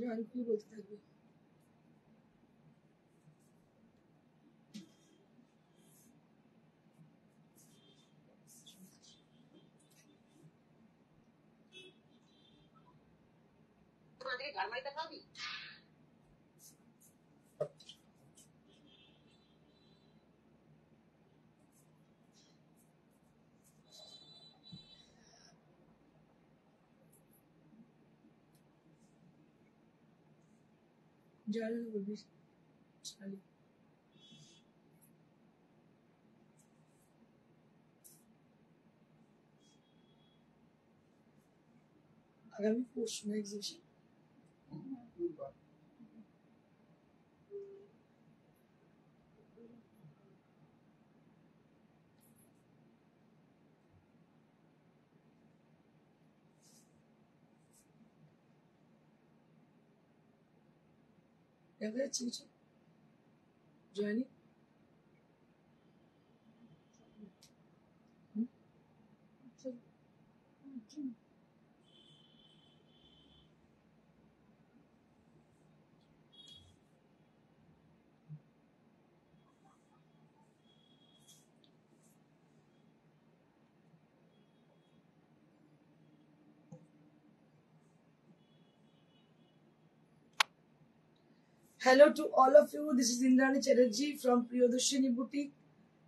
জয়নপুর বলতে থাকবে। জল বলবি শালি। আগামী পরশু না এক্সিবিশন। দেখা যাচ্ছে কিছু জয়নি Hello to all of you. This is Indrani Chatterjee from Priyadarshini Boutique,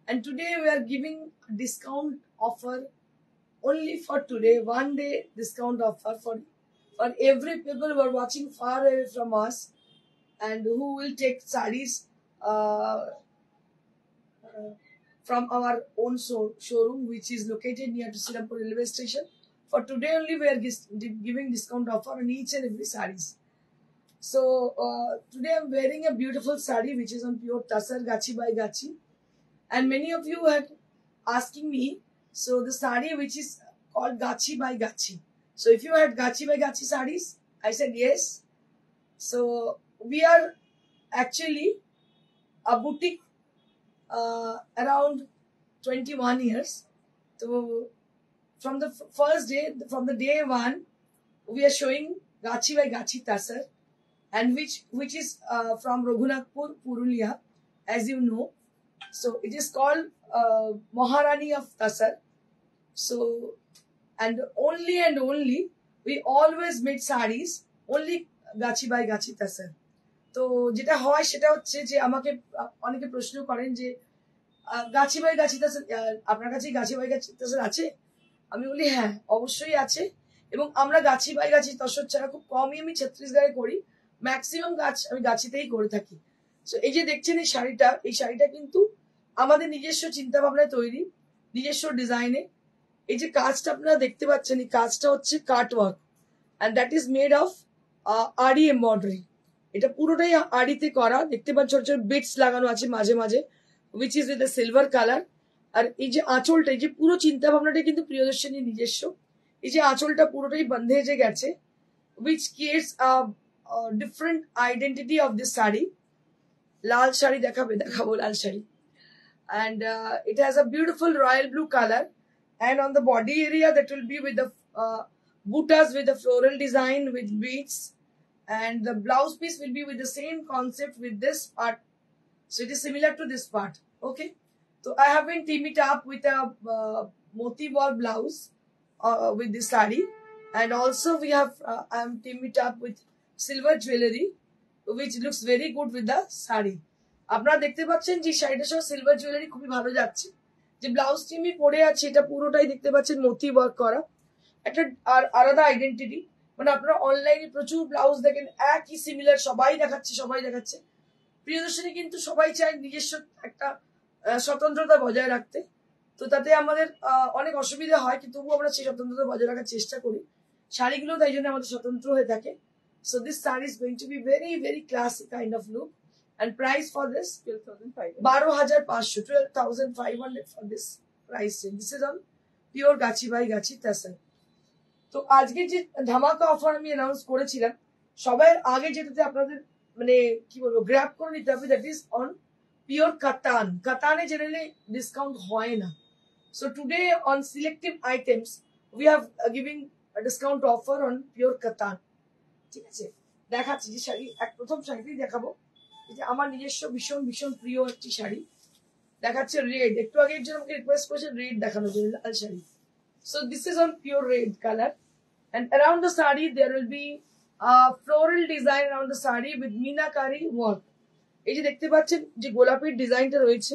and today we are giving a discount offer only for today. 1 day discount offer for every people who are watching far away from us and who will take sarees from our own showroom, which is located near to Sirampur railway station. For today only, we are giving discount offer on each and every sarees. So today I'm wearing a beautiful sari which is on pure Tasar Gachi by Gachi, and many of you had asking me, so the sari which is called Gachi by Gachi. So if you had Gachi by Gachi sarees, I said yes. So we are actually a boutique around 21 years. So from the first day, from the day one, we are showing Gachi by Gachi Tasar, and which is from Raghunathpur, Purulia, as you know. So it is called Maharani of Tasar. So and only we always made sarees only Gachi by Gachi Tasar. তো যেটা হয় সেটা হচ্ছে যে আমাকে অনেকে প্রশ্ন করেন যে গাছি বাই গাছি তাসার আপনার কাছে গাছি বাই গাছি তাসার আছে? আমি বলি হ্যাঁ অবশ্যই আছে, এবং আমরা গাছি বাই গাছি তসর ছাড়া খুব কমই আমি ছত্তিশগড়ে করি, ম্যাক্সিমাম গাছ আমি গাছিতেই করে থাকি। সো এই যে দেখছেন এই শাড়িটা কিন্তু আমাদের নিজস্ব চিন্তা ভাবনায় তৈরি, নিজস্ব ডিজাইনে। এই যে কাজটা আপনারা দেখতে পাচ্ছেন, এই কাজটা হচ্ছে কাট work, and that is made of আরি এমব্রয়ডারি। এটা পুরোটাই আড়িতে করা, দেখতে পাচ্ছেন ছোট ছোট বিটস লাগানো আছে মাঝে মাঝে, which is with silver colour. আর এই যে আঁচলটা, এই যে পুরো চিন্তা ভাবনাটা কিন্তু প্রিয়দর্শনী নিজস্ব। এই যে আঁচলটা পুরোটাই বন্ধে যে গেছে, which creates different identity of this sari. লাল শাড়ি দেখাবো লাল sari, and it has a beautiful royal blue color, and on the body area that will be with the buttas with the floral design with beads, and the blouse piece will be with the same concept with this part, so it is similar to this part. Okay, so I have been teamed it up with a motif work blouse with this saree, and also we have I am teamed it up with silver jewelry which looks very good with the saree. আপনারা দেখতে পাচ্ছেন যে শাড়িটার সঙ্গে silver jewellery খুবই ভালো যাচ্ছে। যে ব্লাউজটি আমি পরে আছি এটা পুরোটাই দেখতে পাচ্ছেন মোতি ওয়ার্ক করা, একটা আলাদা আইডেন্টিটি। মানে আপনারা অনলাইনে প্রচুর ব্লাউজ দেখেন একই সিমিলার, সবাই দেখাচ্ছে। প্রিয়দর্শনী কিন্তু সবাই চায় নিজস্ব একটা স্বতন্ত্রতা বজায় রাখতে, তো তাতে আমাদের অনেক অসুবিধা হয়, কিন্তু তবুও আমরা সেই স্বতন্ত্রতা বজায় রাখার চেষ্টা করি। শাড়িগুলো তাই জন্য আমাদের স্বতন্ত্র হয়ে থাকে। So this saree is going to be very very classic kind of look, and price for this 12,500, 12,500 for this price range. This is on pure Gachi by Gachi Tasar. তো আজকে যে ধামাকা অফার আমি অ্যানাউন্স করেছিলাম, সবার আগে যেটাতে আপনাদের মানে কি বলবো গ্র্যাব করে নিতে হবে, দ্যাট ইজ অন পিওর কাতান। কাতানে জেনারেলি ডিসকাউন্ট হয় না। So today on selective items we have giving a discount offer on pure কাতান। ঠিক আছে, দেখাচ্ছি যে শাড়ি প্রথম শাড়িটাই দেখাবো, এটা আমার নিজস্ব ভীষণ ভীষণ প্রিয় একটি শাড়ি। দেখাচ্ছে রেড, একটু আগে একজন আমাকে রিকোয়েস্ট করেছে রেড দেখানোর জন্য, লাল sari. So this is on pure red color, and around the sari there will be a floral design around the sari with meenakari work. এই যে দেখতে পাচ্ছেন যে গোলাপের ডিজাইনটা রয়েছে,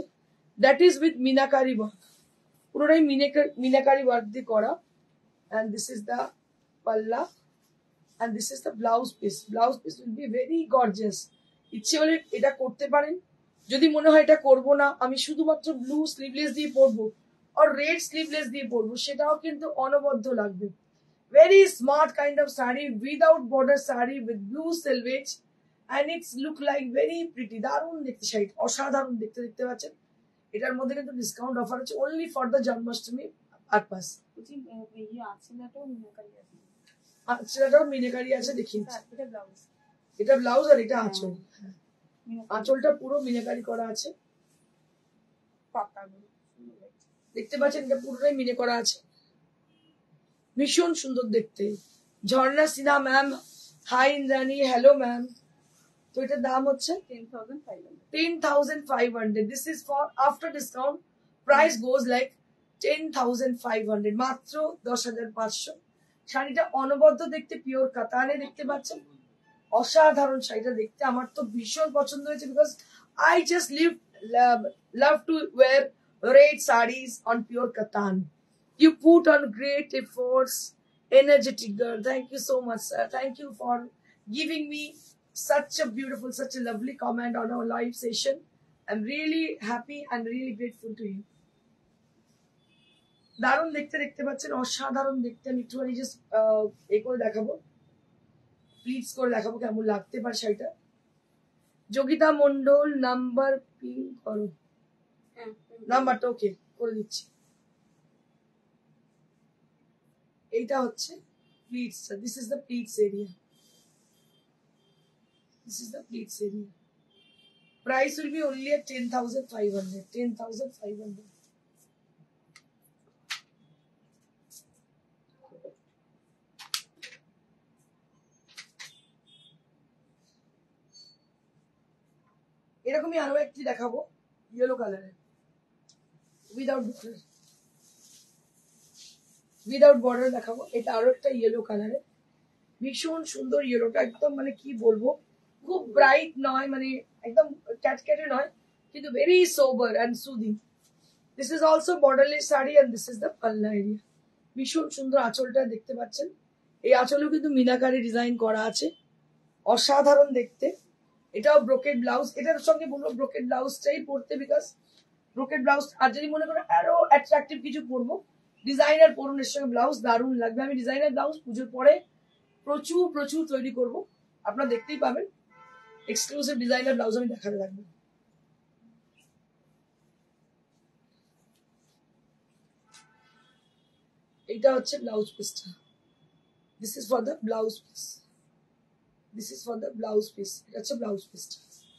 that is with meenakari work, পুরোটাই meenakari work দিয়ে করা। And this is the palla, and this is the blouse piece. Blouse piece will be very gorgeous. ইচ্ছে হলে এটা করতে পারেন, যদি মনে হয় এটা করবো না, আমি শুধুমাত্র ব্লু স্লিভলেস দিয়ে পরবো আর রেড স্লিভলেস দিয়ে পরবো, সেটাও কিন্তু অনবদ্য লাগবে। Very smart kind of sari, without border sari with blue selvedge, and it's look like very pretty. দারুণ দেখতে শাড়ি, অসাধারণ দেখতে, দেখতে পাচ্ছেন। এটার মধ্যে কিন্তু ডিসকাউন্ট অফার আছে only for the Janmashtami purpose. আঁচলটাও মিনাকারি আছে, দেখিয়ে এটা ব্লাউজ আর এটা আঁচল। আঁচলটা পুরো মিনাকারি করা আছে, দেখতে পাচ্ছেন এটা পুরোটাই মিনে করা আছে, ভীষণ সুন্দর দেখতে। Jharna Sinha ma'am, hi Indrani, hello ma'am. তো এটার দাম হচ্ছে 10,500। This is for after discount, price goes like 10,500, মাত্র 10,500। শাড়িটা অনবদ্য দেখতে, পিওর কাতানে দেখতে পাচ্ছেন, অসাধারণ শাড়িটা দেখতে। আমার তো ভীষণ পছন্দ হয়েছে, because I just love to wire red sarees on pure katan. You put on great efforts, energetic girl. Thank you so much, sir. Thank you for giving me such a beautiful, such a lovely comment on our live session. I'm really happy and really grateful to you. দারুণ দেখতে, দেখতে পাচ্ছেন, অসাধারণ দেখতে। আমি একটুখানি just করে দেখাবো, প্লিজ করে দেখাবো কেমন লাগতে পারে শাড়িটা। যোগিতা মন্ডল নাম্বার পিন করো, নাম্বারটা ওকে করে দিচ্ছি। এইটা হচ্ছে pleats, this is the pleats area, this is the pleats area. Price will be only at 10,500, 10,500। এরকমই আরো একটি দেখাবো ইয়েলো কালারের, উইদাউট বর্ডার দেখাবো। এটা আরো একটা ইয়েলো কালারের, ভীষণ সুন্দর ইয়েলোটা, একদম মানে কি বলবো, খুব ব্রাইট নয়, মানে একদম ক্যাটক্যাটে নয়, কিন্তু very sober and soothing. This is also borderless sari, and this is the পাল্লা এরিয়া। ভীষণ সুন্দর আঁচলটা দেখতে পাচ্ছেন, এই আঁচলেও কিন্তু মিনাকারি ডিজাইন করা আছে, অসাধারণ দেখতে। এটাও ব্রোকেড ব্লাউজ, এটার সঙ্গে বলবো ব্রোকেড ব্লাউজটাই পরতে, বিকজ ব্রোকেড ব্লাউজ, আর যদি মনে করেন আরো অ্যাট্রাকটিভ কিছু পরবো, ডিজাইনার পরুন, এর সঙ্গে ব্লাউজ দারুণ লাগবে। আমি ডিজাইনার ব্লাউজ পুজোর পরে প্রচুর প্রচুর তৈরি করব, আপনারা দেখতেই পাবেন। এক্সক্লুসিভ ডিজাইনার ব্লাউজ আমি দেখাতে থাকবো। এইটা হচ্ছে ব্লাউজ পিসটা, this is for the blouse piece, this is for the blouse piece. এটা হচ্ছে ব্লাউজ পিসটা।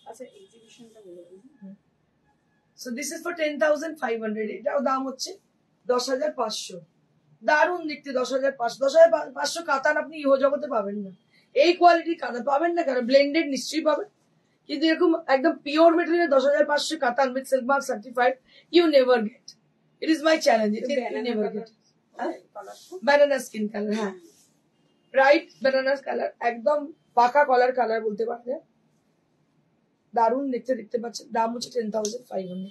আচ্ছা, এক্সিবিশনটা বলে দিন। So this is for 10,500। এটাও দাম হচ্ছে 10,500। দারুণ দেখতে, 10,500। 10,500 কাতান আপনি ইহো জগতে পাবেন না, এই কোয়ালিটির কাতান পাবেন না। কেন, ব্লেন্ডেড নিশ্চয়ই পাবেন, কিন্তু এরকম একদম pure material 10,500 katan with silk mark certified, you never get. It is my challenge, you never get. Banana skin colour, হ্যাঁ, ব্রাইট ব্যানানা কালার, একদম পাকা কলার কালার বলতে পারবে। দারুণ দেখতে, দেখতে পাচ্ছেন। দাম হচ্ছে 10,500।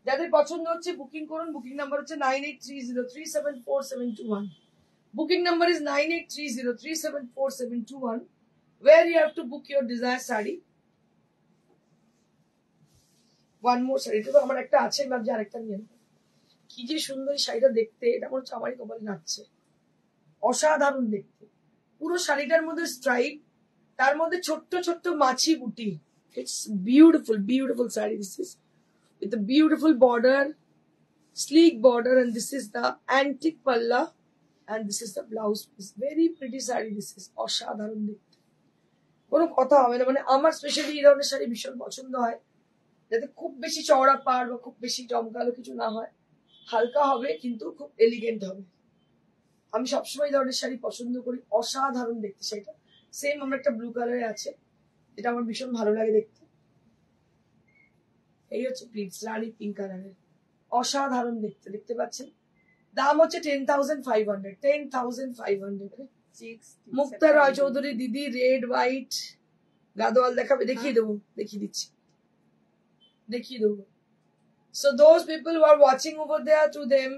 যাদের পছন্দ হচ্ছে বুকিং করুন। বুকিং নাম্বার হচ্ছে 9830374721। Booking number is 9830374721, where you have to book your desired sari. One more sari, তো আমার একটা আছে, আমি ভাবছি আরেকটা নিয়ে নেবো। কি যে সুন্দর শাড়িটা দেখতে, এটা মনে হচ্ছে আমারই কপালে নাচছে, অসাধারণ দেখতে। পুরো শাড়িটার মধ্যে স্ট্রাইপ, তার মধ্যে ছোট্ট ছোট্ট মাছি বুটি। It's beautiful, beautiful sari. This is with a beautiful border, sleek border, and this is the antique palla, and this is the blouse piece. Very pretty saree. This is অসাধারণ দেখতে, কোনো কথা হবে না। মানে আমার স্পেশালি এই ধরনের শাড়ি ভীষণ পছন্দ হয়, যাতে খুব বেশি চওড়া পাড় বা খুব বেশি জমকালো কিছু না হয়, হালকা হবে কিন্তু খুব এলিগেন্ট হবে। আমি সবসময় এই ধরনের শাড়ি পছন্দ করি, অসাধারণ দেখতে। সেটা সেম আমার একটা ব্লু কালারে আছে, যেটা আমার ভীষণ ভালো লাগে দেখতে। এই হচ্ছে প্লিটস, রানী পিঙ্ক কালারের, অসাধারণ দেখতে, দেখতে পাচ্ছেন। দাম হচ্ছে 10,500, 10,500। মুক্তা রয় চৌধুরী দিদি, রেড হোয়াইট গাদোয়াল দেখাবে, দেখিয়ে দেবো, দেখিয়ে দিচ্ছি, দেখিয়ে দেবো। So those people who are watching over there, to them,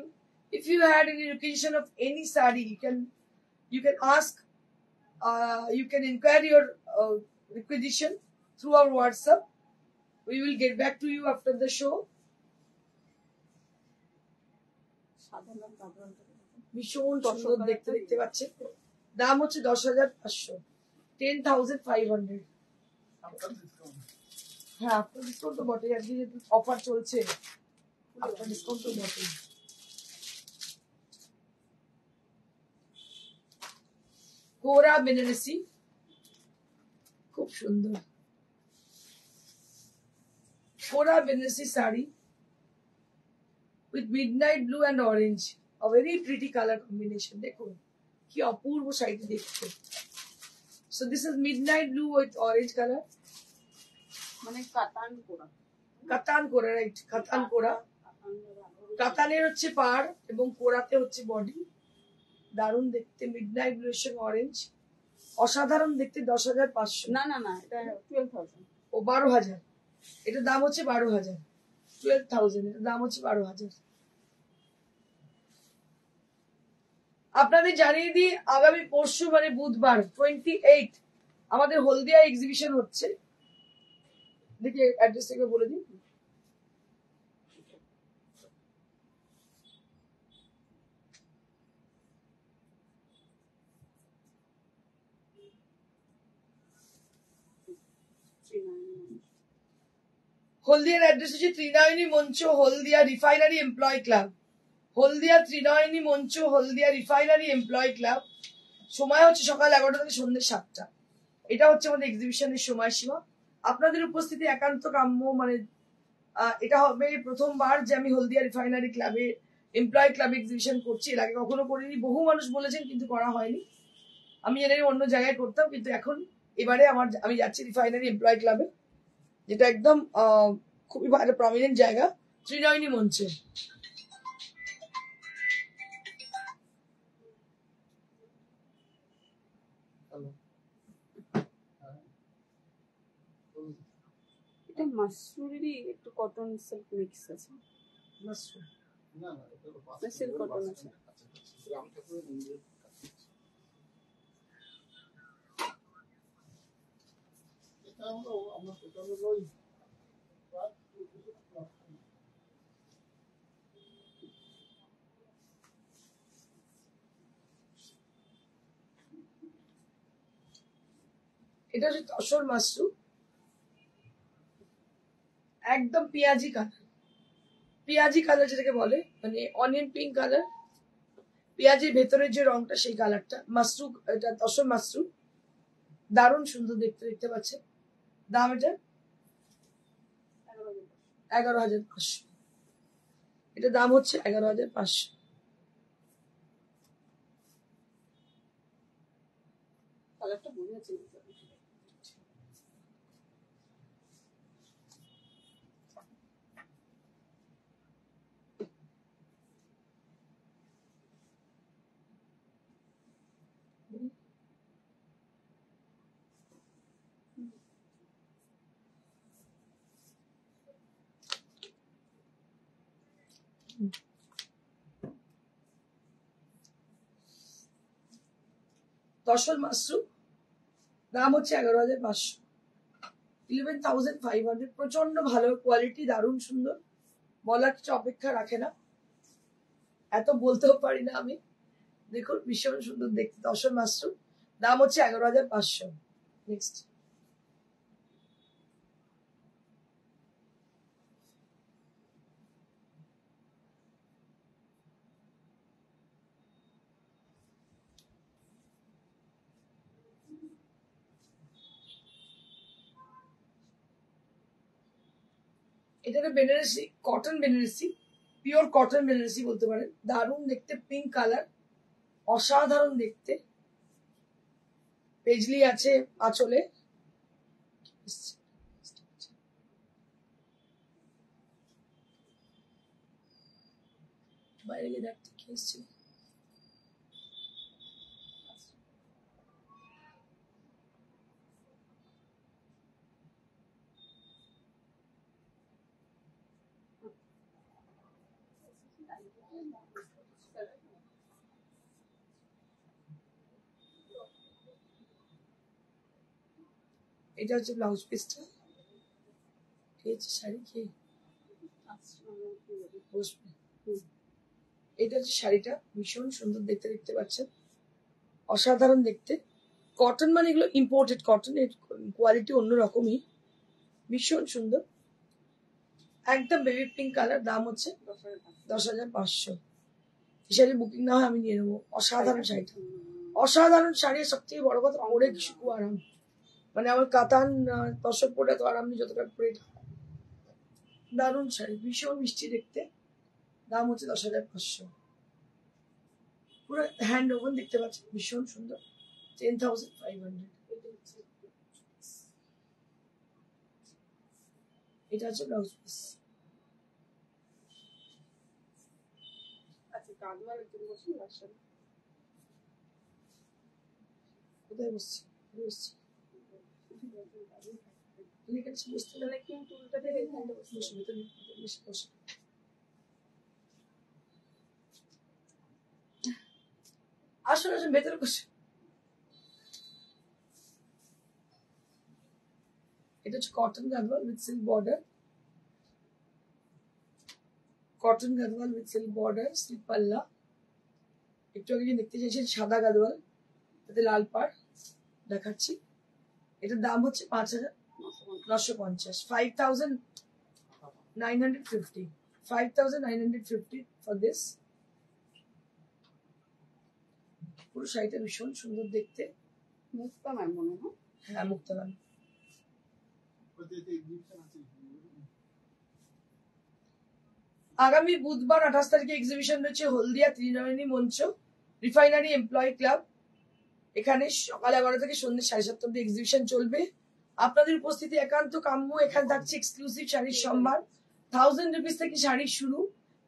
if you had any requisition of any sari, you can ask, you can inquire your requisition through our WhatsApp. We will get back to you after the show. ভীষণ সুন্দর দেখতে, দেখতে পাচ্ছেন। দাম হচ্ছে 10,500, 10,500। হ্যাঁ, আপনার discount তো বটে, আজকে যেহেতু অফার চলছে, আপনার ডিসকাউন্ট তো বটে। কোরা বেনারসি, খুব সুন্দর কোরা Banarasi sari with midnight blue and orange, a very pretty color combination. দেখুন কি অপূর্ব শাড়িটা দেখতে। So this is midnight blue with orange color, মানে কাতান কোরা, কাতান কোরা, রাইট, কাতান কোরা। কাতানের হচ্ছে পাড় এবং কোরাতে হচ্ছে বডি। দারুণ দেখতে, মিডনাইট ব্লু এর অরেঞ্জ, অসাধারণ দেখতে। 10,500। না না না, এটা 12,000। ও 12,000, এটার দাম হচ্ছে 12,000। 12,000, এটার দাম হচ্ছে 12,000। আপনাদের জানিয়ে দিই, আগামী পরশু মানে বুধবার 28 আমাদের হলদিয়া এক্সিবিশন হচ্ছে। দেখি অ্যাড্রেস থেকে বলে দিই। হলদিয়ার অ্যাড্রেস হচ্ছে Trinayani Mancha, Haldia refinery employ club. হলদিয়া Trinayani Mancha, Haldia refinery employ club. সময় হচ্ছে সকাল 11টা থেকে সন্ধ্যে 7টা। এটা হচ্ছে আমাদের এক্সিবিশনের সময়সীমা। আপনাদের উপস্থিতি একান্ত কাম্য। মানে এটা হবে প্রথমবার যে আমি হলদিয়া রিফাইনারি ক্লাবে, এমপ্লয় ক্লাবে এক্সিবিশন করছি। এর আগে কখনো করিনি, বহু মানুষ বলেছেন কিন্তু করা হয়নি। আমি জানি অন্য জায়গায় করতাম, কিন্তু এখন এবারে আমি যাচ্ছি রিফাইনারি এমপ্লয় ক্লাবে, যেটা একদম খুবই ভালো প্রমিনেন্ট জায়গা, ত্রিনয়নী মঞ্চে। এটা মাসরুরেরই একটু কটন সিল্ক মিক্স আছে। মাশরুম না সিল্ক কটন আছে। এটা হচ্ছে তসর মাশরুম, একদম পেঁয়াজি কালার, পেঁয়াজি কালার যেটাকে বলে, মানে অনিয়ন পিঙ্ক কালার। পেঁয়াজির ভেতরের যে রংটা সেই কালারটা। মাশরুম, এটা তসর মাশরুম, দারুণ সুন্দর দেখতে, দেখতে পাচ্ছেন। দাম এটা 11,500। এটা দাম হচ্ছে 11,500। কালারটা বুঝেছি। তসর মাশরুম, দাম হচ্ছে 11,500, 11,500। প্রচন্ড ভালো কোয়ালিটি, দারুণ সুন্দর, বলার কিছু অপেক্ষা রাখে না, এত বলতেও পারি না আমি। দেখুন ভীষণ সুন্দর দেখতে তসর মাশরুম, দাম হচ্ছে 11,500। নেক্সট, এটাকে Benarasi, cotton Benarasi, pure cotton Benarasi বলতে পারেন। দারুণ দেখতে, পিঙ্ক কালার, অসাধারণ দেখতে। পেজলি আছে আঁচলে, বাইরে গিয়ে দেখতে কি এসছে। এটা হচ্ছে ব্লাউজ পিসটা, এই হচ্ছে শাড়ি। কি বসবে, এটা হচ্ছে শাড়িটা, ভীষণ সুন্দর দেখতে, দেখতে পাচ্ছেন, অসাধারণ দেখতে। কটন মানে এগুলো ইম্পোর্টেড কটন, এর কোয়ালিটি অন্যরকমই, ভীষণ সুন্দর, একদম বেবি পিঙ্ক কালার। দাম হচ্ছে 10,500। এই শাড়ি বুকিং না হয় আমি নিয়ে নেবো। অসাধারণ শাড়িটা, অসাধারণ শাড়ি। সব থেকে বড় কথা পরে খুব আরাম, মানে আমার কাতান দর্শক পরে তো আরাম নেই যতটা পরে। দারুণ শাড়ি, ভীষণ মিষ্টি দেখতে। দাম হচ্ছে 10,500। পুরো হ্যান্ড ওভেন দেখতে পাচ্ছেন, ভীষণ সুন্দর। 10,500। এটা হচ্ছে ব্লাউজ পিস। কোথায় বসছি? বসছি বুঝতে গেলে কিন্তু উল্টা থেকে বসে ভেতরে বসে। আসুন আসুন ভেতরে বসে। এটা হচ্ছে cotton Gadwal with silk border, cotton Gadwal with silk border, silk পাল্লা। একটু আগে দেখতে চাইছেন সাদা গাদওয়াল, তাতে লাল পাড় দেখাচ্ছি। এটার দাম হচ্ছে 5,950, 5,950, 5,950 ফর দিস। পুরো শাড়িটা ভীষণ সুন্দর দেখতে। মুক্তা ম্যাম মনে হয়। হ্যাঁ, মুক্তা ম্যাম। আগামী বুধবার 28 তারিখে এক্সিবিশন রয়েছে হলদিয়া ত্রিনয়নী মঞ্চ, রিফাইনারি এমপ্লয়ি ক্লাব। এখানে সকাল 11 থেকে সন্ধ্যে 7:30 অব্দি এক্সিবিশন চলবে। আপনাদের উপস্থিতি একান্ত কাম্য। এখানে থাকছে এক্সক্লুসিভ শাড়ির সম্ভার, 1000 রুপিস থেকে শাড়ি শুরু।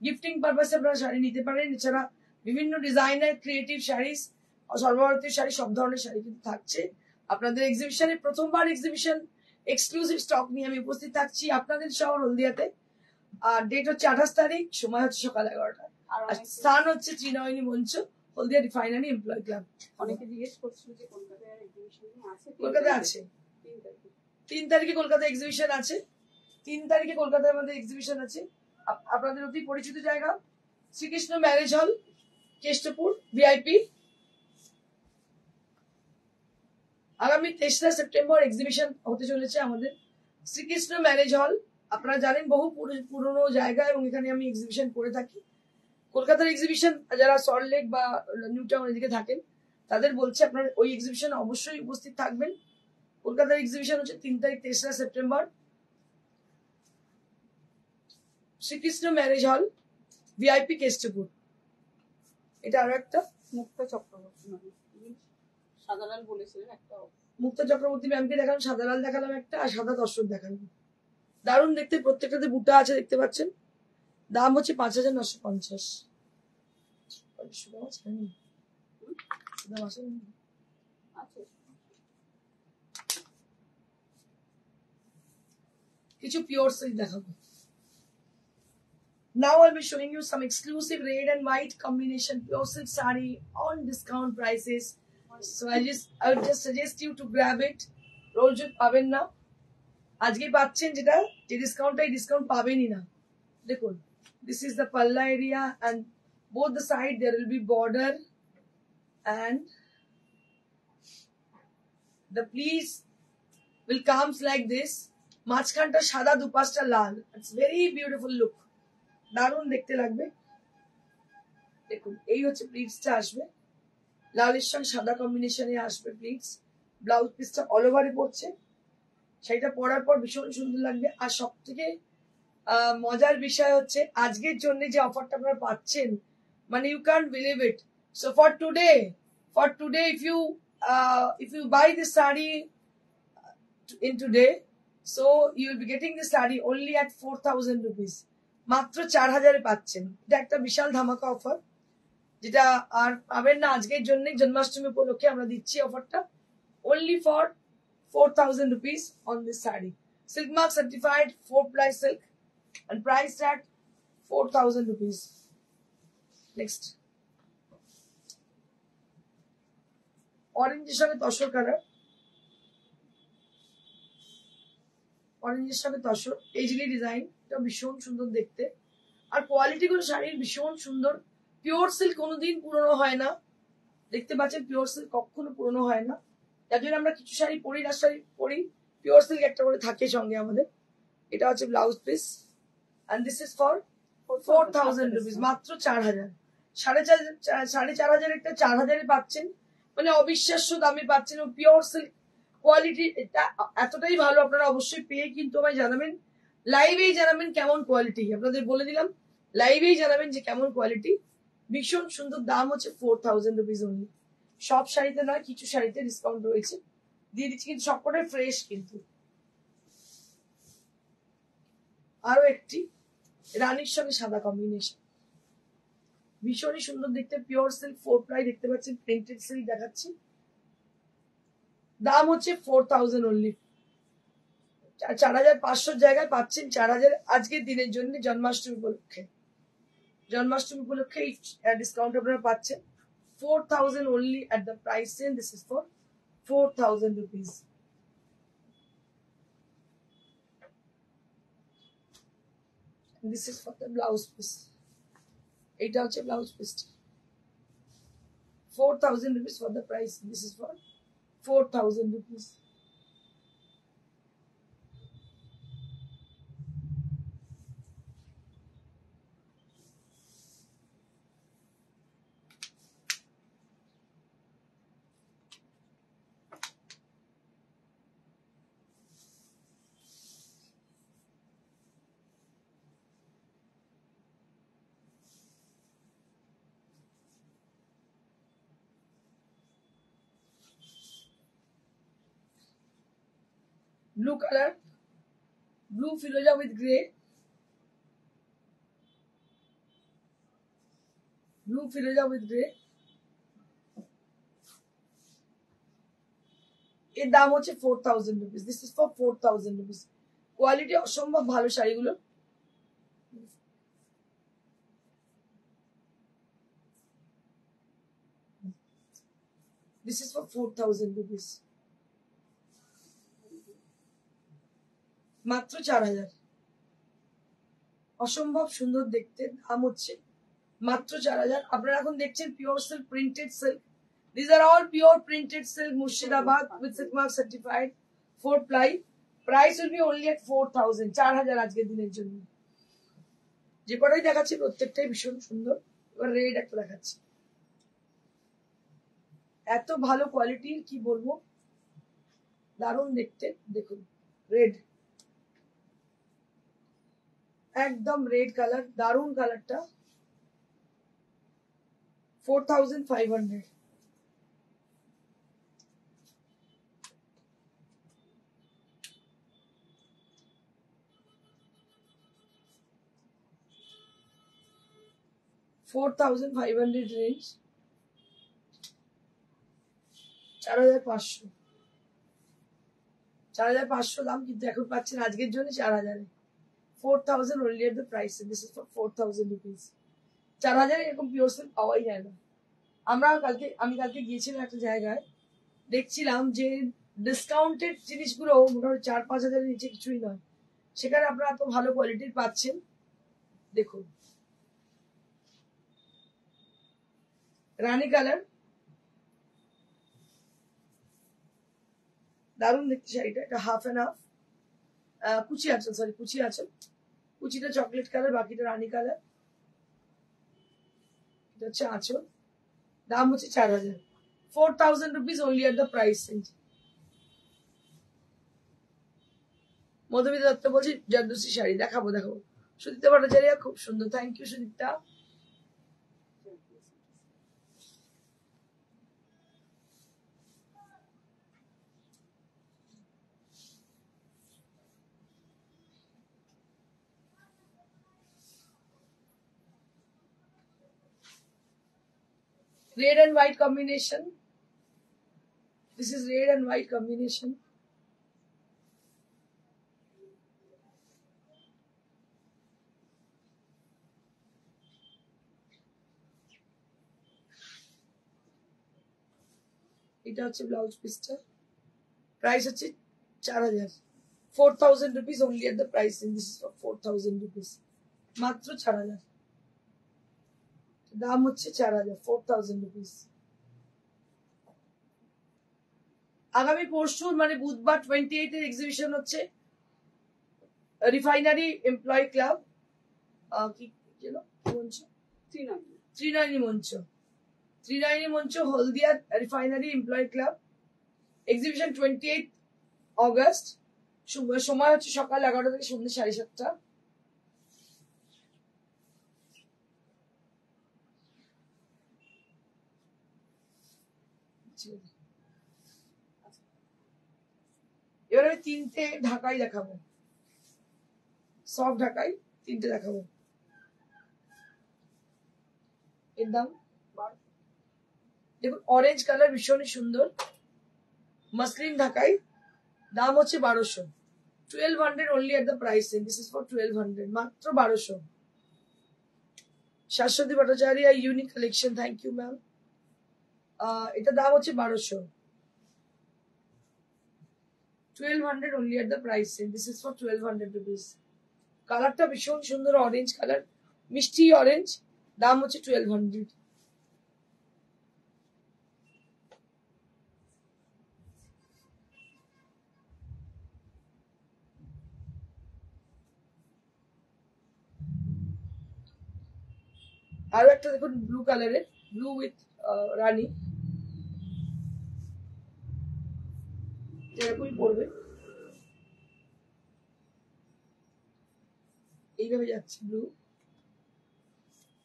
গিফটিং পারপাসে আপনারা শাড়ি নিতে পারেন। এছাড়া বিভিন্ন ডিজাইনার ক্রিয়েটিভ শাড়ি, সর্বভারতীয় শাড়ি, সব ধরনের শাড়ি কিন্তু থাকছে আপনাদের এক্সিবিশনে। প্রথমবার এক্সিবিশন এক্সক্লুসিভ স্টক নিয়ে আমি উপস্থিত থাকছি আপনাদের শহর হলদিয়াতে। আর ডেট হচ্ছে 28 তারিখ, সময় হচ্ছে সকাল 11টা, আর স্থান হচ্ছে Trinayani Mancha, Haldia refinery employee club. অনেকে জিজ্ঞেস করছিল যে কলকাতায় এক্সিবিশন আছে। কলকাতায় আছে 3 তারিখে কলকাতা এক্সিবিশন আছে। 3 তারিখে কলকাতার মধ্যে এক্সিবিশন আছে। আপনাদের অতি পরিচিত জায়গা শ্রীকৃষ্ণ ম্যারেজ হল, কেষ্টপুর, ভিআইপি। আগামী 3রা সেপ্টেম্বর এক্সিবিশন হতে চলেছে আমাদের শ্রীকৃষ্ণ ম্যারেজ হল। আপনারা জানেন বহু পুরনো জায়গা, এবং এখানে আমি এক্সিবিশন করে থাকি। কলকাতার এক্সিবিশন যারা সল্টলেক বা নিউ টাউন এদিকে থাকেন তাদের বলছে আপনারা ওই এক্সিবিশন অবশ্যই উপস্থিত থাকবেন। কলকাতার এক্সিবিশন হচ্ছে 3 তারিখ 3রা September, Shrikrishna marriage hall, VIP, Keshtopur. এটা আরো একটা মুক্তা চক্রবর্তী সাদালাল বলেছিলেন একটা। মুক্তা চক্রবর্তী ম্যামকে দেখালাম, সাদালাল দেখালাম একটা, আর সাদা দর্শক দেখালাম। দারুণ দেখতে, প্রত্যেকটাতে বুটা আছে দেখতে পাচ্ছেন। দাম হচ্ছে 5,950। কিছু পিওর সিল্ক দেখাবো। Now I'll be showing you some exclusive red and white combination pure silk saree on discount prices. So I would just suggest you to grab it. রোজ পাবেন না, আজকে পাচ্ছেন, যেটা যে ডিসকাউন্টটা এই ডিসকাউন্ট পাবেনই না। দেখুন, this is the palla area and both the side there will be border and the pleats will comes like this. মাঝখানটা সাদা, দুপাশটা লাল। It's very beautiful look, দারুণ দেখতে লাগবে। দেখুন, এই হচ্ছে প্লিটসটা আসবে, লালের সঙ্গে সাদা কম্বিনেশনে আসবে প্লিটস। ব্লাউজ পিসটা অল ওভারে পড়ছে, সেটা পরার পর ভীষণ সুন্দর লাগবে। আর সব থেকে মজার বিষয় হচ্ছে আজকের জন্য যে অফারটা আপনারা পাচ্ছেন, মানে you can't believe it. So for today if you if you buy this saree in today, so you will be getting this saree only at 4,000 rupees. মাত্র 4,000 পাচ্ছেন। এটা একটা বিশাল ধামাকা অফার, যেটা আর পাবেন না আজকের জন্য। জন্মাষ্টমী উপলক্ষে আমরা দিচ্ছি অফারটা only for 4,000 rupees on this saree. Silk mark certified 4-ply silk and priced at 4,000 rupees. Next, অরেঞ্জের সঙ্গে তসর কালার, অরেঞ্জের সঙ্গে তসর এজলি ডিজাইন, এটা ভীষণ সুন্দর দেখতে। আর কোয়ালিটি গুলো শাড়ির ভীষণ সুন্দর। পিওর সিল্ক কোনোদিন পুরনো হয় না, দেখতে পাচ্ছেন পিওর সিল্ক কখনো পুরনো হয় না। যার জন্য আমরা কিছু শাড়ি পরি, না শাড়ি পরি, পিওর সিল্ক একটা করে থাকে সঙ্গে আমাদের। এটা হচ্ছে blouse piece and this is for 4,000 rupees, মাত্র 4,000। 4,500 একটা 4,000 পাচ্ছেন, মানে অবিশ্বাস্য দামে পাচ্ছেন। পিওর সিল্ক কোয়ালিটি এতটাই ভালো, আপনারা অবশ্যই পেয়ে কিন্তু আমায় জানাবেন, লাইভেই জানাবেন কেমন কোয়ালিটি। আপনাদের বলে দিলাম লাইভেই জানাবেন যে কেমন কোয়ালিটি। ভীষণ সুন্দর, দাম হচ্ছে 4,000 rupees only। সব শাড়িতে নয়, কিছু শাড়িতে ডিসকাউন্ট রয়েছে, দিয়ে দিচ্ছি, কিন্তু সবকটাই ফ্রেশ। কিন্তু আরো একটি রানীর সঙ্গে সাদা কম্বিনেশন, ভীষণই সুন্দর দেখতে। পিওর সিল্ক 4-ply দেখতে পাচ্ছেন, প্রিন্টেড সিল্ক দেখাচ্ছি। দাম হচ্ছে 4,000 only। 4,500 জায়গায় পাচ্ছেন 4,000 আজকের দিনের জন্য, জন্মাষ্টমী উপলক্ষে। জন্মাষ্টমী উপলক্ষে এই ডিসকাউন্ট আপনারা পাচ্ছেন 4,000 only at the price range. This is for 4,000 rupees. This is for the blouse piece. এটা হচ্ছে blouse piece, 4,000 rupees for the price. This is for 4,000 rupees. Blue color, blue filoja with grey, blue filoja with grey। এর দাম হচ্ছে 4,000 rupees. This is for 4,000 rupees. Quality অসম্ভব ভালো শাড়িগুলো। This is for 4,000 rupees. মাত্র 4,000। অসম্ভব সুন্দর দেখতে, দাম হচ্ছে মাত্র 4,000। আপনারা এখন দেখছেন pure silk, printed silk. These are all pure printed silk Murshidabad with silk mark certified 4-ply. Price will be only at 4,000, 4,000 আজকের দিনের জন্য। যে কটাই দেখাচ্ছি প্রত্যেকটাই ভীষণ সুন্দর। এবার রেড একটা দেখাচ্ছি, এত ভালো কোয়ালিটির কি বলবো, দারুণ দেখতে। দেখুন রেড, একদম রেড কালার, দারুণ কালারটা। 4,500। $4,500 রেঞ্জ, 4,500। 4,500 দাম, কিন্তু এখন পাচ্ছেন আজকের জন্য 4,000। 4,000 only at the price. This is for 4,000 rupees. 4,000 এরকম পিওর সিল্ক পাওয়াই যায় না। আমি কালকে গিয়েছিলাম একটা জায়গায়, দেখছিলাম যে ডিসকাউন্টেড জিনিসগুলো মোটামুটি 4-5,000 নিচে কিছুই নয়। সেখানে আপনারা এত ভালো কোয়ালিটির পাচ্ছেন। দেখুন রানী কালার, দারুণ দেখতে শাড়িটা। এটা হাফ অ্যান্ড হাফ, কুচি আঁচল, সরি কুচি আঁচল। কুচিটা চকলেট কালার, বাকিটা রানী কালার। এটা হচ্ছে আঁচল, দাম হচ্ছে 4,000। 4,000 rupees only at the price range. Madhumita Dutta বলছি জারদোসি শাড়ি দেখাবো। সুদীপ্তা ভট্টাচার্য, খুব সুন্দর, thank you Sudipta. red and white combination. This is red and white combination. এটা হচ্ছে ব্লাউজ পিসটা, প্রাইস হচ্ছে 4000, 4000 rupees only at the price, and this is for 4000 rupees, মাত্র 4000, দাম হচ্ছে 4000, 4000 rupees। আগামী পরশু মানে বুধবার 28 এর এক্সিবিশন হচ্ছে রিফাইনারি এমপ্লয়ি ক্লাব, কি যেন মঞ্চ, Trinayani Mancha, Trinayani Mancha, Haldia refinery employee club, exhibition 28 August. সময় হচ্ছে সকাল 11টা থেকে সন্ধ্যে 7:30। এবার আমি 3টে ঢাকাই দেখাবো, সফট ঢাকাই 3টে দেখাবো। এর দাম দেখুন, অরেঞ্জ কালার ভীষণই সুন্দর, মাসলিন ঢাকাই, দাম হচ্ছে 1200, 1200 only at the price, and this is for 1200, মাত্র 1200। Shashwati Bhattacharya unique collection, thank you ma'am. এটা দাম হচ্ছে 1200, 1200 only at the price, and this is for 1200 rupees। কালারটা ভীষণ সুন্দর, অরেঞ্জ কালার, মিষ্টি অরেঞ্জ, দাম হচ্ছে 1200। আরো একটা দেখুন ব্লু কালারের, ব্লু উইথ রানী, এরকমই পড়বে, এইভাবে যাচ্ছে ব্লু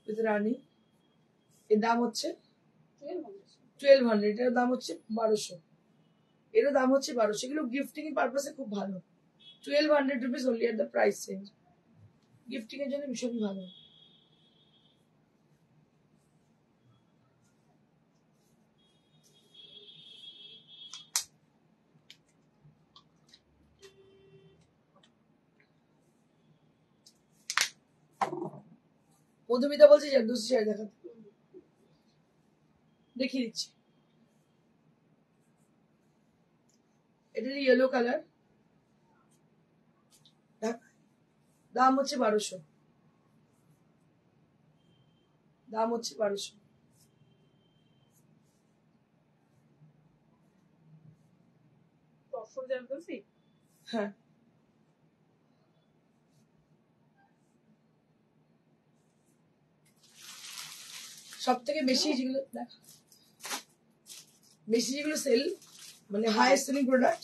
উইথ রানী। এর দাম হচ্ছে 1200, এটার দাম হচ্ছে 1200, এরও দাম হচ্ছে 1200। এগুলো গিফটিং এর পারপাসে খুব ভালো, 1200 rupees only at the price range, gifting এর জন্য ভীষণই ভালো। মধুমিতা বলছে জারদোসি শাড়ি দেখাতে, দেখিয়ে দিচ্ছি। এটা ইয়েলো কালার, দাম হচ্ছে 1200, দাম হচ্ছে 1200। হ্যাঁ, সব থেকে বেশি যেগুলো দেখা, বেশি যেগুলো সেল মানে হাইয়েস্ট সেলিং প্রোডাক্ট,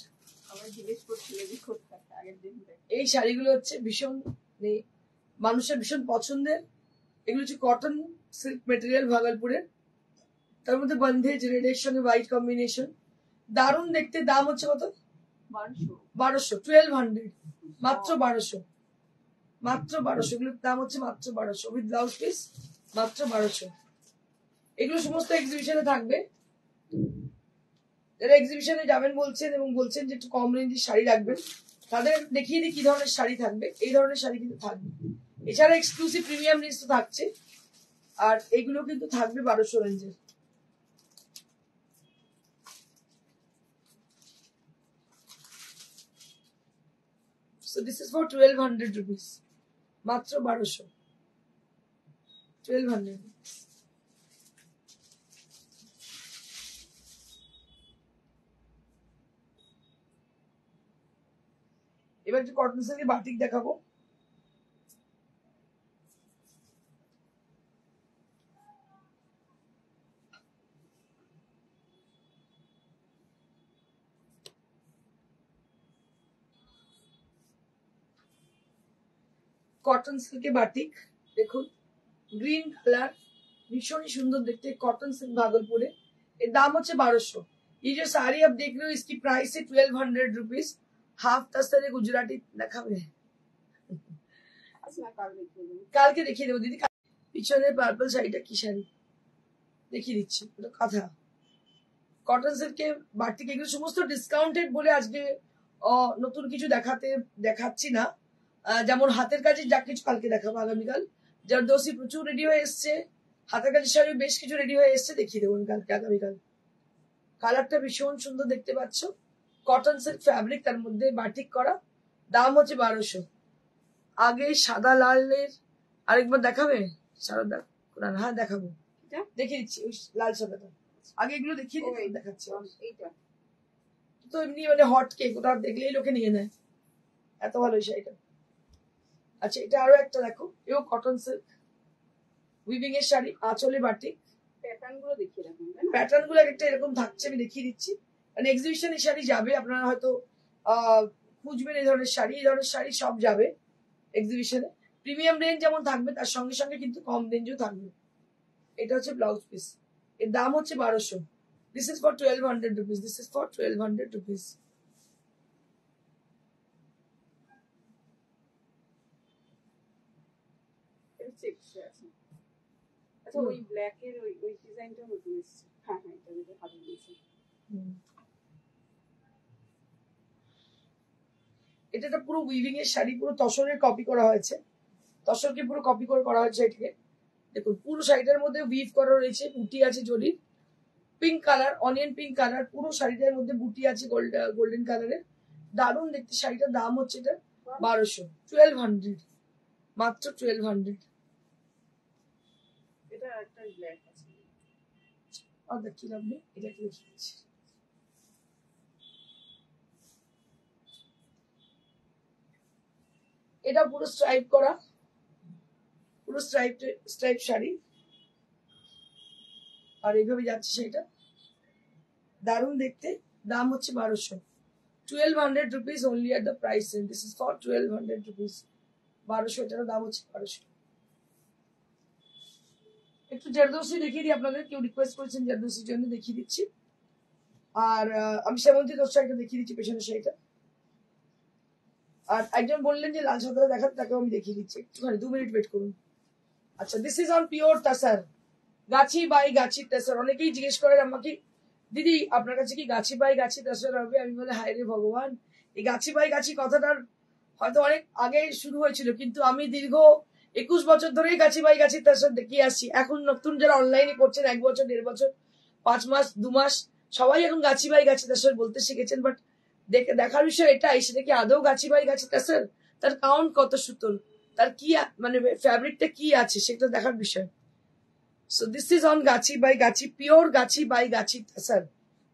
এই শাড়িগুলো হচ্ছে ভীষণ মানুষের ভীষণ পছন্দের। এগুলো হচ্ছে কটন সিল্ক মেটেরিয়াল ভাগলপুরের, তার মধ্যে বন্ধেজ রেডের সঙ্গে হোয়াইট কম্বিনেশন, দারুণ দেখতে। দাম হচ্ছে কত? 1200, 1200, মাত্র 1200, মাত্র 1200। এগুলোর দাম হচ্ছে মাত্র 1200 উইথ ব্লাউজ পিস, মাত্র 1200। এগুলো সমস্ত এক্সিবিশনে থাকবে। যারা এক্সিবিশনে যাবেন বলছেন এবং বলছেন যে একটু কম রেঞ্জের শাড়ি রাখবেন, তাদের দেখিয়ে দিই কি ধরনের শাড়ি থাকবে। এই ধরনের শাড়ি কিন্তু থাকবে, এছাড়া এক্সক্লুসিভ প্রিমিয়াম জিনিস তো থাকছে, আর এগুলো কিন্তু থাকবে 1200 রেঞ্জের। So this is for 1200 rupees, মাত্র 1200, 1200 rupees। এবার একটু কটন সিল্কের বাটিক দেখাবো। কটন সিল্কে বাটিক দেখুন, গ্রিন কালার, भीषण सुंदर देखते हैं, कॉटन सिल्क भागलपुर है। ये दाम होचे 1200। ये जो साड़ी आप देख रहे हो इसकी प्राइस है 1200 रुपीज। हाफ तस्तर गुजराती দেখাবে কালকে দেখিয়ে দেবো দিদি। পিছনে পার্পল শাড়িটা কি শাড়ি দেখিয়ে দিচ্ছি, ওটা কাঁথা কটন সিল্কে বাটিক, এগুলো সমস্ত ডিসকাউন্টেড বলে আজকে নতুন কিছু দেখাচ্ছি না। যেমন হাতের কাজের যা কিছু কালকে দেখাবো, আগামীকাল জারদোসি প্রচুর রেডি হয়ে এসছে, হাতের কাজের শাড়ি বেশ কিছু রেডি হয়ে এসছে, দেখিয়ে দেবো কালকে আগামীকাল। কালারটা ভীষণ সুন্দর দেখতে পাচ্ছ, কটন সিল্ক ফ্যাব্রিক, তার মধ্যে বাটিক করা, দাম হচ্ছে 1200। আগে সাদা লালের আরেকবার দেখাবে, সাদা হ্যাঁ দেখাবো, দেখিয়ে দিচ্ছি ওই লাল সাদাটা, আগে এগুলো দেখিয়ে দেখাচ্ছি। তো এমনি মানে হট কেক, ওটা দেখলেই লোকে নিয়ে নেয়, এত ভালো এই শাড়িটা। আচ্ছা এটা আরো একটা দেখো, এও কটন সিল্ক উইভিং এর শাড়ি, আঁচলে বাটিক, প্যাটার্ন গুলো দেখিয়ে রাখুন। প্যাটার্ন গুলো একটা এরকম থাকছে, আমি দেখিয়ে দিচ্ছি। মানে এক্সিবিশন এই শাড়ি যাবে, আপনারা হয়তো খুঁজবেন এই ধরনের শাড়ি, এই ধরনের শাড়ি সব যাবে এক্সিবিশনে। প্রিমিয়াম রেঞ্জ যেমন থাকবে, তার সঙ্গে সঙ্গে কিন্তু কম রেঞ্জও থাকবে। এটা হচ্ছে ব্লাউজ পিস, এর দাম হচ্ছে 1200। This is for 1200 rupees, this is for 1200 rupees. আচ্ছা ওই ব্ল্যাক এর ওই ডিজাইনটা নতুন এসেছে। হ্যাঁ হ্যাঁ, এটা দেখে ভালো লেগেছে। এটা পুরো উইভিং এর শাড়ি, পুরো তসরের কপি করা হয়েছে, তসরকে পুরো কপি করে করা হয়েছে এটাকে। দেখুন পুরো শাড়িটার মধ্যে উইভ করা রয়েছে, বুটি আছে জরির, pink colour, onion pink colour, পুরো শাড়িটার মধ্যে বুটি আছে গোল্ডেন কালারের, দারুণ দেখতে শাড়িটার। দাম হচ্ছে এটা 1200, 1200, মাত্র 1200। এটা একটা ব্ল্যাক আছে, আর দেখি আপনি এটা কি দেখিয়েছি, এটা পুরো স্ট্রাইপ করা, পুরো স্ট্রাইপ শাড়ি, আর এইভাবে যাচ্ছে সেটা, দারুণ দেখতে। দাম হচ্ছে 1200, 1200 rupees only at the price range. This is for 1200 rupees, 1200, এটার দাম হচ্ছে 1200। একটু জারদোসি দেখিয়ে দিই আপনাদের, কেউ রিকোয়েস্ট করেছেন জারদোসির জন্য, দেখিয়ে দিচ্ছি। আর আমি সেমন্তী দোষ শাড়িটা দেখিয়ে দিচ্ছি, পেছনের শাড়িটা। আর একজন বললেন যে লাল সাদা দেখাতে, তাকেও আমি দেখিয়ে দিচ্ছি, একটুখানি 2 মিনিট ওয়েট করুন। আচ্ছা this is on pure তাসার, Gachhi by গাছি তাসার। অনেকেই জিজ্ঞেস করেন আমাকে, দিদি আপনার কাছে কি গাছি বাই গাছি তাসার হবে? আমি বলে হায় রে ভগবান, এই গাছি বাই গাছি কথাটার হয়তো অনেক আগে শুরু হয়েছিল, কিন্তু আমি দীর্ঘ 21 বছর ধরেই গাছি বাই গাছি তাসার দেখিয়ে আসছি। এখন নতুন যারা অনলাইনে করছেন 1 বছর 1.5 বছর 5 মাস 2 মাস, সবাই এখন গাছি বাই গাছি তাসার বলতে শিখেছেন। বাট দেখার বিষয় এটাই, সেটা কি আদৌ গাছি বাই গাছি তাসার, তার কাউন্ট কত সুতোর, তার কি মানে ফ্যাব্রিকটা কি আছে, সেটা দেখার বিষয়। So this is on Gachhi by Gachhi, pure Gachhi by গাছি তাসার।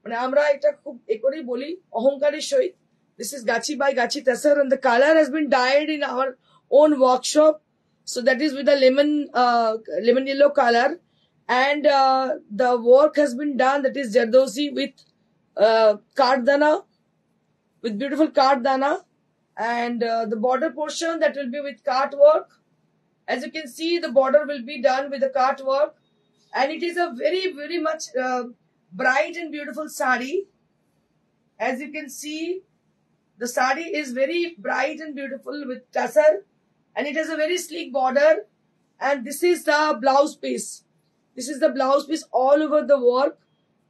মানে আমরা এটা খুব করেই বলি অহংকারের সহিত, this is gachi by gachi tasar, and the color has been dyed in our own workshop, so that is with a lemon yellow color, and the work has been done, that is jardosi with kardana, with beautiful kardana, and the border portion that will be with cart work. As you can see, the border will be done with the cart work, and it is a very very much bright and beautiful sari. As you can see, the sari is very bright and beautiful with tassar, and it has a very sleek border, and this is the blouse piece. This is the blouse piece all over the work,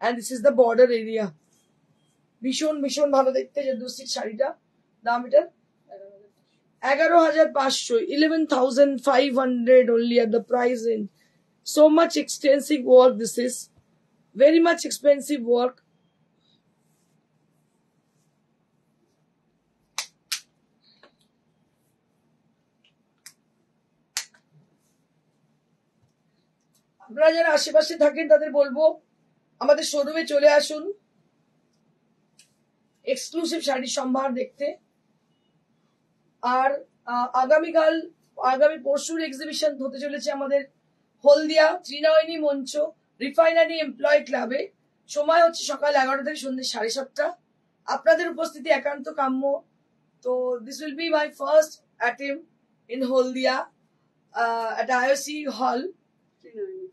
and this is the border area. ভীষণ ভীষণ ভালো দেখতে জারদোসির শাড়িটা। দাম এটা 11,500, 11,500 only at the price range. So much extensive work this is, very much expensive work. আপনারা যারা আশেপাশে থাকেন তাদের বলবো আমাদের শোরুমে চলে আসুন এক্সক্লুসিভ শাড়ির সম্ভার দেখতে। আর আগামী পরশুর এক্সিবিশন হতে চলেছে আমাদের হলদিয়া ত্রিনয়নী মঞ্চ রিফাইনারি এমপ্লয় ক্লাবে। সময় হচ্ছে সকাল 11টা থেকে সন্ধ্যে 7:30। আপনাদের উপস্থিতি একান্ত কাম্য। তো this will be my first attempt in Haldia at IOC হল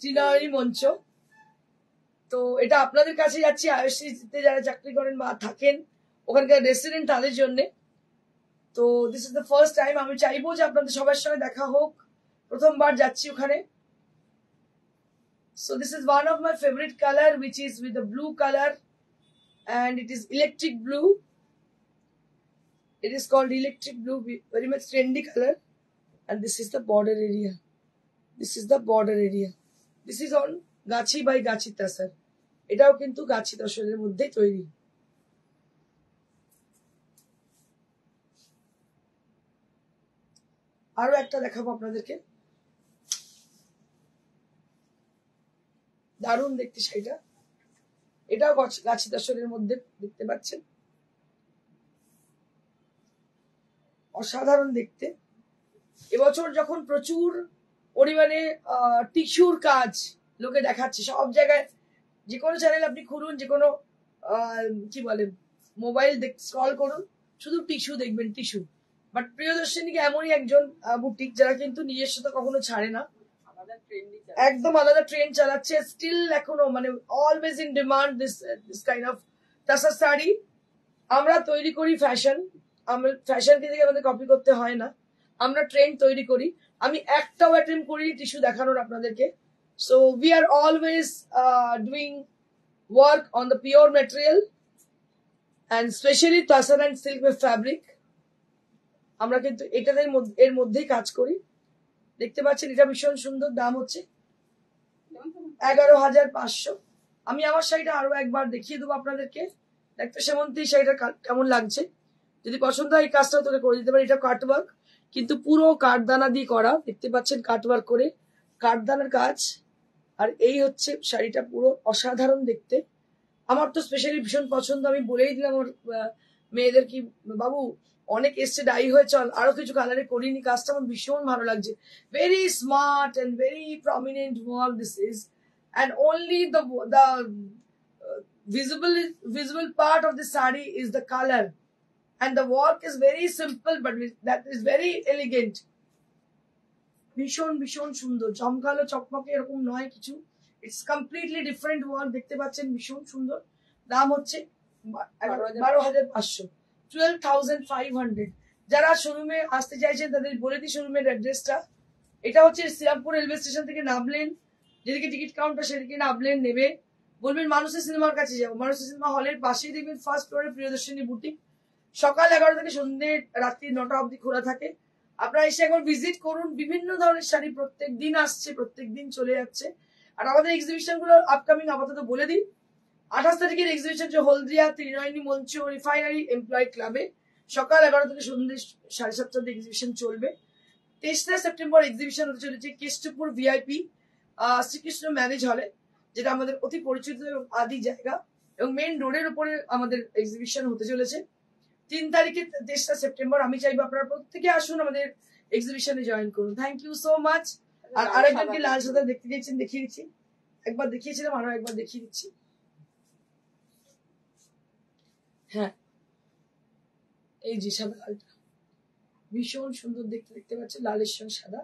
ত্রিনয়নী মঞ্চ। তো এটা আপনাদের কাছে যাচ্ছি, IOC তে যারা চাকরি করেন বা থাকেন ওখানকার রেসিডেন্ট তাদের জন্য। তো this is the first time. আমি চাইবো যে আপনাদের সবার সঙ্গে দেখা হোক, প্রথমবার যাচ্ছি ওখানে। So this is one of my favorite color, which is with the blue color, and it is electric blue. It is called electric blue, very much trendy color. And this is the border area. This is the border area. This is on Gachi by Gachi Tasar. এটাও কিন্তু গাছি তসরের মধ্যে তৈরি। আরো একটা দেখাবো আপনাদেরকে, দারুণ দেখতে শাড়িটা। এটাও গাছি তসরের মধ্যে দেখতে পাচ্ছেন, অসাধারণ দেখতে। এবছর যখন প্রচুর পরিমাণে টিস্যুর কাজ লোকে দেখাচ্ছে সব জায়গায়, যে কোনো চ্যানেল আপনি খুলুন, যে কোনো কি বলে মোবাইল স্ক্রল করুন, শুধু টিস্যু দেখবেন, টিস্যু। বাট প্রিয়দর্শিনীকে এমনই একজন বুটিক যারা কিন্তু নিজস্বতা কখনো ছাড়ে না, একদম আলাদা ট্রেন্ড চালাচ্ছে, স্টিল এখনো মানে always in demand this kind of tussar sari. আমরা তৈরি করি ফ্যাশন, আমরা ফ্যাশনকে থেকে আমাদের কপি করতে হয় না, আমরা ট্রেন্ড তৈরি করি। আমি একটাও অ্যাটেম্প করি টিস্যু দেখানোর আপনাদেরকে। So we are always doing work on the pure material and especially tassar and silk with fabric. আমরা কিন্তু এটাদের এর মধ্যেই কাজ করি। দেখতে পাচ্ছেন এটা ভীষণ সুন্দর, দাম হচ্ছে 11,500। আমি আমার শাড়িটা আরো একবার দেখিয়ে দেবো আপনাদেরকে। দেখতে সেমন্তি শাড়িটা কেমন লাগছে, যদি পছন্দ হয় এই কাজটাও তোকে করে দিতে পারি। এটা কাটওয়ার্ক, কিন্তু পুরো কাঠদানা দিয়ে করা, দেখতে পাচ্ছেন কাটওয়ার্ক করে কাঠদানার কাজ। আর এই হচ্ছে শাড়িটা, পুরো অসাধারণ দেখতে। আমার তো স্পেশালি ভীষণ পছন্দ। আমি বলেই দিলাম আমার মেয়েদের কি, বাবু অনেক এসছে ডাই হয়ে, চল আরো কিছু কালারে করিনি, কাজটা আমার ভীষণ ভালো লাগছে। Very smart and very prominent work this is, and only the visible part of the sari is the color, and the work is very simple but that is very elegant. ভীষণ ভীষণ সুন্দর, চমকালো চকমকে এরকম নয় কিছু, ইটস কমপ্লিটলি ডিফারেন্ট ওয়ার্ক। দেখতে পাচ্ছেন ভীষণ সুন্দর। দাম হচ্ছে 12,500, 12,500। যারা শোরুমে আসতে চাইছেন তাদের বলে দিই শোরুমের অ্যাড্রেসটা। এটা হচ্ছে শ্রীরামপুর রেলওয়ে স্টেশন থেকে নামলেন, যেদিকে টিকিট কাউন্টার সেদিকে নামলেন, নেবে বলবেন মানুষের সিনেমার কাছে যাবো, মানুষের সিনেমা হলের পাশেই দেখবেন ফার্স্ট ফ্লোরে প্রিয়দর্শিনী বুটিক। সকাল 11 থেকে সন্ধ্যে রাত্রি 9টা অবধি খোলা থাকে। আপনারা এসে একবার ভিজিট করুন। বিভিন্ন ধরনের শাড়ি প্রত্যেক দিন আসছে, প্রত্যেক দিন চলে যাচ্ছে। আর আমাদের এক্সিবিশন গুলো আপকামিং আপাতত বলে দিই। 28 তারিখের এক্সিবিশন যে হলদিয়া ত্রিনয়নী মঞ্চ রিফাইনারি এমপ্লয় ক্লাবে সকাল 11 থেকে সন্ধ্যে 7:30 অবধি এক্সিবিশন চলবে। 23 সেপ্টেম্বর এক্সিবিশন হতে চলেছে কেষ্টপুর ভিআইপি শ্রীকৃষ্ণ ম্যারেজ হলে, যেটা আমাদের অতি পরিচিত এবং আদি জায়গা, এবং মেইন রোডের উপরে আমাদের এক্সিবিশন হতে চলেছে। 3 তারিখে 23 সেপ্টেম্বর। আমি চাইবো আপনারা প্রত্যেকে আসুন, আমাদের এক্সিবিশনে জয়েন করুন। Thank you so much. আর আরেকজনকে লাল সাদা দেখতে দিয়েছেন, দেখিয়ে দিচ্ছি। একবার দেখিয়েছিলাম, আরো একবার দেখিয়ে দিচ্ছি। হ্যাঁ, এই যে সাদা লালটা ভীষণ সুন্দর দেখতে, দেখতে পাচ্ছেন লালের সঙ্গে সাদা।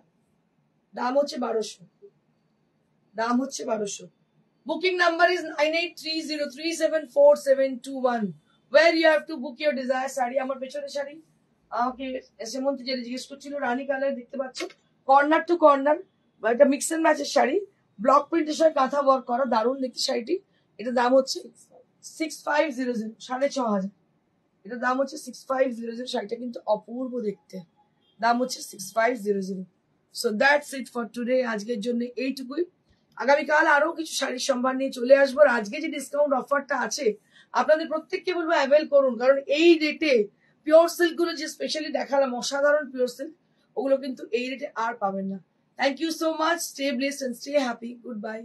দাম হচ্ছে 1200, দাম হচ্ছে 1200। Booking number is 9830374721, where you have to book your desired sari. আমার পেছনের শাড়ি আমাকে সেমন্তি যে জিজ্ঞেস করছিল, রানী কালার দেখতে পাচ্ছ, কর্নার টু কর্নার, এটা মিক্স এন্ড ম্যাচের শাড়ি, ব্লক প্রিন্টের সঙ্গে কাঁথা ওয়ার্ক করা, দারুণ দেখতে শাড়িটি। এটা দাম হচ্ছে 6500, 6,500। এটা দাম হচ্ছে 6500। শাড়িটা কিন্তু অপূর্ব দেখতে, দাম হচ্ছে 6500। So that's it for today. আজকের জন্য এইটুকুই। আগামীকাল আরো কিছু শাড়ির সম্ভার নিয়ে চলে আসবো। আর আজকে যে ডিসকাউন্ট অফারটা আছে আপনাদের প্রত্যেককে বলবো অ্যাভেল করুন, কারণ এই রেটে পিওর সিল্ক গুলো যে স্পেশালি দেখালাম অসাধারণ পিওর সিল্ক, ওগুলো কিন্তু এই রেটে আর পাবেন না। Thank you so much. Stay blessed and stay happy. Good by.